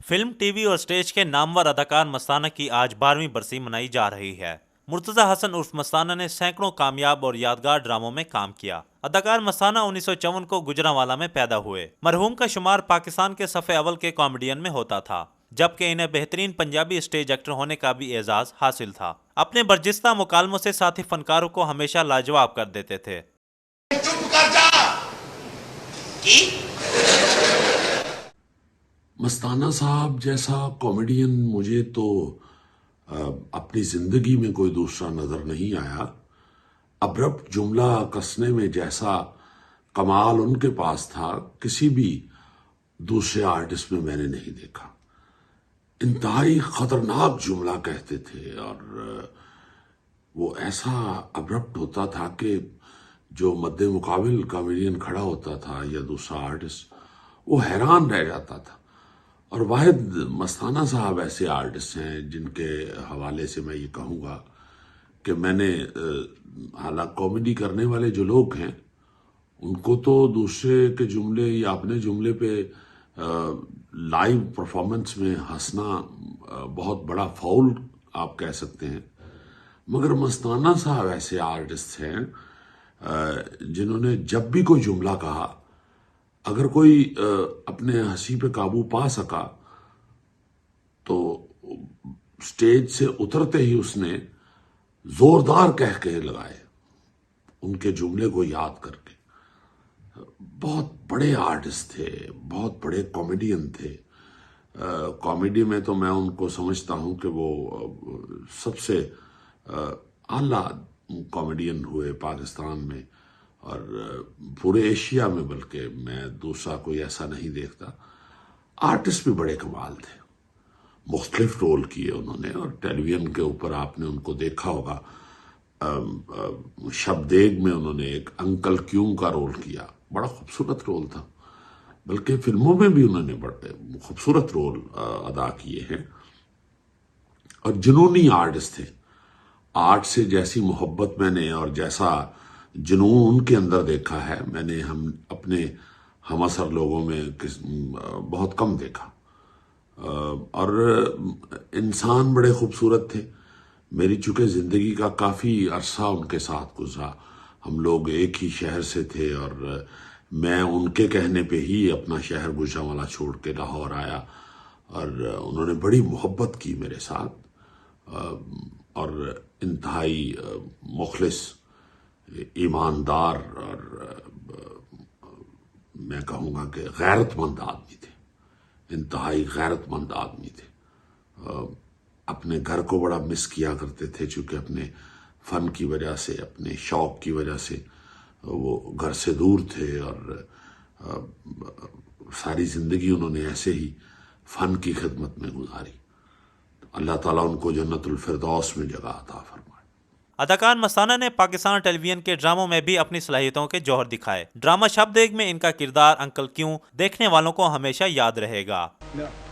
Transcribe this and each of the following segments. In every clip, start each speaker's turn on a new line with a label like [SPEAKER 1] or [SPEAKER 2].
[SPEAKER 1] Film T V اور stage کے نامور اداکار مستانہ کی آج 12ویں برسی منائی جا رہی ہے۔ مرتضی حسن عرف مستانہ نے سینکڑوں کامیاب اور یادگار ڈراموں میں کام کیا۔ اداکار مستانہ 1954 کو گجرانوالہ میں پیدا ہوئے۔ مرحوم کا شمار پاکستان کے صف اول کے کامیڈین میں ہوتا تھا، جبکہ انہیں بہترین پنجابی اسٹیج ایکٹر ہونے کا بھی اعزاز حاصل تھا۔ اپنے برجستہ مکالموں سے ساتھی فنکاروں کو ہمیشہ لاجواب کر دیتے تھے۔
[SPEAKER 2] چپ کر جا کی
[SPEAKER 3] مستانہ صاحب جیسا کامیڈین مجھے تو اپنی زندگی میں کوئی دوسرا نظر نہیں آیا۔ ابرپٹ جملہ کسنے میں جیسا کمال ان کے پاس تھا کسی بھی دوسرے آرٹسٹ میں نے نہیں دیکھا۔ انتہائی خطرناک جملہ کہتے تھے اور وہ ایسا ابرپٹ ہوتا تھا کہ جو مد مقابل کامیڈین کھڑا ہوتا تھا یا دوسرا آرٹسٹ وہ حیران رہ جاتا تھا۔ اور واحد مستانہ صاحب ایسے آرٹسٹ ہیں جن کے حوالے سے میں یہ کہوں گا کہ میں نے حالانکہ کامیڈی کرنے والے جو لوگ ہیں ان کو تو دوسرے کے جملے یا اپنے جملے پہ لائیو پرفارمنس میں ہنسنا بہت بڑا فاؤل آپ کہہ سکتے ہیں، مگر مستانہ صاحب ایسے آرٹسٹ ہیں جنہوں نے جب بھی کوئی جملہ کہا، اگر کوئی اپنے ہنسی پہ قابو پا سکا تو سٹیج سے اترتے ہی اس نے زوردار کہہ کے لگائے ان کے جملے کو یاد کر کے۔ بہت بڑے آرٹسٹ تھے، بہت بڑے کامیڈین تھے۔ کامیڈی میں تو میں ان کو سمجھتا ہوں کہ وہ سب سے اعلیٰ کامیڈین ہوئے پاکستان میں اور پورے ایشیا میں، بلکہ میں دوسرا کوئی ایسا نہیں دیکھتا۔ آرٹسٹ بھی بڑے کمال تھے، مختلف رول کیے انہوں نے، اور ٹیلی ویژن کے اوپر آپ نے ان کو دیکھا ہوگا۔ شب دیگ میں انہوں نے ایک انکل کیوں کا رول کیا، بڑا خوبصورت رول تھا، بلکہ فلموں میں بھی انہوں نے بڑے خوبصورت رول ادا کیے ہیں۔ اور جنونی آرٹسٹ تھے، آرٹ سے جیسی محبت میں نے اور جیسا جنون ان کے اندر دیکھا ہے میں نے اپنے ہم عصر لوگوں میں بہت کم دیکھا۔ اور انسان بڑے خوبصورت تھے۔ میری چونکہ زندگی کا کافی عرصہ ان کے ساتھ گزرا، ہم لوگ ایک ہی شہر سے تھے اور میں ان کے کہنے پہ ہی اپنا شہر گوجرانوالہ چھوڑ کے لاہور آیا، اور انہوں نے بڑی محبت کی میرے ساتھ، اور انتہائی مخلص، ایماندار اور میں کہوں گا کہ غیرت مند آدمی تھے، انتہائی غیرت مند آدمی تھے۔ اپنے گھر کو بڑا مس کیا کرتے تھے، چونکہ اپنے فن کی وجہ سے، اپنے شوق کی وجہ سے وہ گھر سے دور تھے، اور ساری زندگی انہوں نے ایسے ہی فن کی خدمت میں گزاری۔ اللہ تعالیٰ ان کو جنت الفردوس میں جگہ عطا فرمائے۔
[SPEAKER 1] اداکار مستانہ نے پاکستان ٹیلی ویژن کے ڈراموں میں بھی اپنی صلاحیتوں کے جوہر دکھائے۔ ڈرامہ شب دیگ میں ان کا کردار انکل کیوں دیکھنے والوں کو ہمیشہ یاد رہے گا۔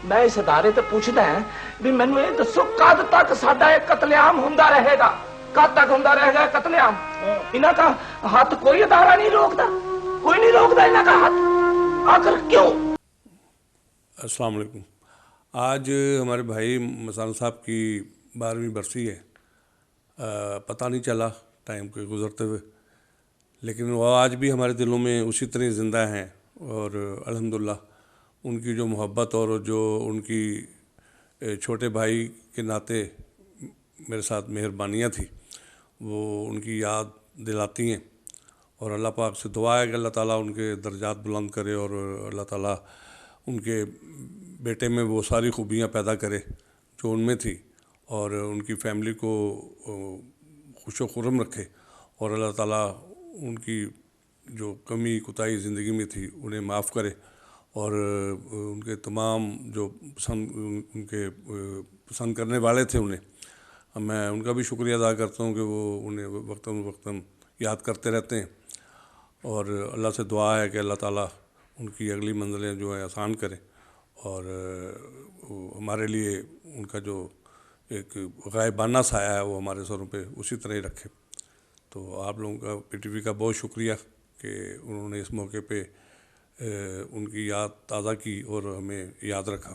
[SPEAKER 4] میں اس ادارے تے پوچھدا ہے بھی مینوں یہ دسو کد تک ساڈا یہ قتل عام ہوندا رہے گا، کد تک ہوندا رہے گا قتل عام؟ انہاں کا ہاتھ کوئی ادارہ نہیں روکتا، کوئی نہیں روکتا انہاں کا ہاتھ، آخر کیوں؟
[SPEAKER 5] السلام علیکم۔ آج ہمارے بھائی مستانہ صاحب کی 12ویں برسی ہے۔ پتہ نہیں چلا ٹائم کے گزرتے ہوئے، لیکن وہ آج بھی ہمارے دلوں میں اسی طرح زندہ ہیں، اور الحمدللہ ان کی جو محبت اور جو ان کی چھوٹے بھائی کے ناطے میرے ساتھ مہربانیاں تھیں وہ ان کی یاد دلاتی ہیں، اور اللہ پاک سے دعا ہے کہ اللہ تعالیٰ ان کے درجات بلند کرے، اور اللہ تعالیٰ ان کے بیٹے میں وہ ساری خوبیاں پیدا کرے جو ان میں تھی، اور ان کی فیملی کو خوش و خرم رکھے، اور اللہ تعالیٰ ان کی جو کمی کوتاہی زندگی میں تھی انہیں معاف کرے، اور ان کے تمام جو ان کے پسند کرنے والے تھے انہیں میں ان کا بھی شکریہ ادا کرتا ہوں کہ وہ انہیں وقتاً یاد کرتے رہتے ہیں، اور اللہ سے دعا ہے کہ اللہ تعالیٰ ان کی اگلی منزلیں جو ہیں آسان کرے، اور ہمارے لیے ان کا جو ایک غائبانہ سایہ ہے وہ ہمارے سروں پہ اسی طرح ہی رکھے۔ تو آپ لوگوں کا پی ٹی وی کا بہت شکریہ کہ انہوں نے اس موقع پہ ان کی یاد تازہ کی اور ہمیں یاد رکھا۔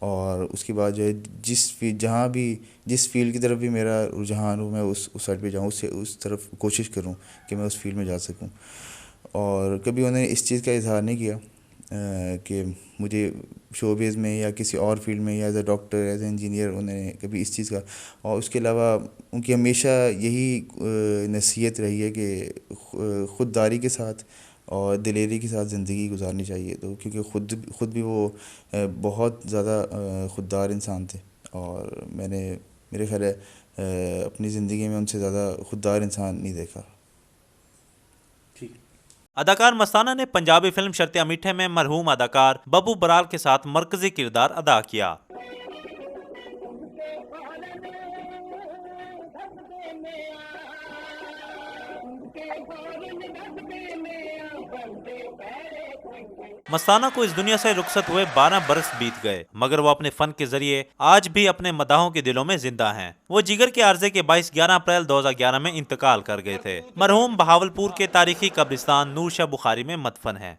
[SPEAKER 6] اور اس کے بعد جو ہے جس فیلڈ کی طرف بھی میرا رجحان ہو میں اس سائڈ پہ جاؤں، اس طرف کوشش کروں کہ میں اس فیلڈ میں جا سکوں. اور کبھی انہوں نے اس چیز کا اظہار نہیں کیا کہ مجھے شوبز میں یا کسی اور فیلڈ میں یا as a doctor as a engineer انہوں نے کبھی اس چیز کا. اور اس کے علاوہ ان کی ہمیشہ یہی نصیحت رہی ہے کہ خودداری کے ساتھ اور دلیری کے ساتھ زندگی گزارنی چاہیے. تو کیونکہ خود بھی وہ بہت زیادہ خوددار انسان تھے، اور میں نے میرے خیال ہے اپنی زندگی میں ان سے زیادہ خوددار انسان نہیں دیکھا.
[SPEAKER 1] اداکار مستانہ نے پنجابی فلم شرطیہ میٹھے میں مرحوم اداکار ببو برال کے ساتھ مرکزی کردار ادا کیا. مستانہ کو اس دنیا سے رخصت ہوئے 12 برس بیت گئے، مگر وہ اپنے فن کے ذریعے آج بھی اپنے مداحوں کے دلوں میں زندہ ہیں. وہ جگر کے عارضے کے باعث 11 اپریل 2011 میں انتقال کر گئے تھے. مرحوم بہاولپور کے تاریخی قبرستان نور شاہ بخاری میں مدفن ہیں.